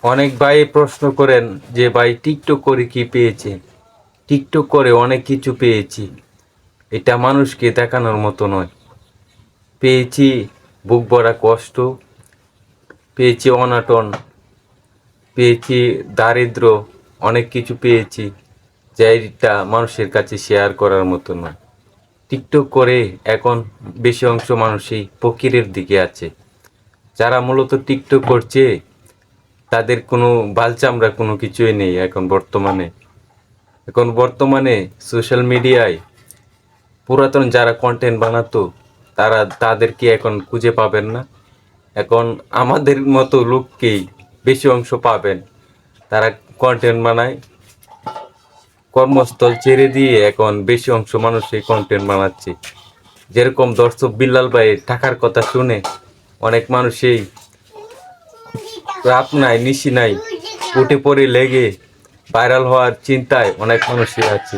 অনেক ভাই প্রশ্ন করেন যে ভাই টিকটক করে কি পেয়েছে। টিকটক করে অনেক কিছু পেয়েছি, এটা মানুষকে দেখানোর মতো নয়। পেয়েছি বুক ভরা কষ্ট, পেয়েছি অনাটন, পেয়েছি দারিদ্র, অনেক কিছু পেয়েছি যেটা মানুষের কাছে শেয়ার করার মতো নয়। টিকটক করে এখন বেশি অংশ মানুষই ফকিরের দিকে আছে। যারা মূলত টিকটক করছে তাদের কোনো বালচামড়া কোনো কিছুই নেই এখন বর্তমানে সোশ্যাল মিডিয়ায় পুরাতন যারা কন্টেন্ট বানাতো তাদেরকে এখন খুঁজে পাবেন না। এখন আমাদের মতো লোককেই বেশি অংশ পাবেন। তারা কন্টেন্ট বানায়, কর্মস্থল ছেড়ে দিয়ে এখন বেশি অংশ মানুষ এই কন্টেন্ট বানাচ্ছে। যেরকম দর্শক বিল্লাল ভাইয়ের টাকার কথা শুনে অনেক মানুষই রাত নাই নিশি নাই উঠে পড়ে লেগে ভাইরাল হওয়ার চিন্তায় অনেক মানুষই আছে।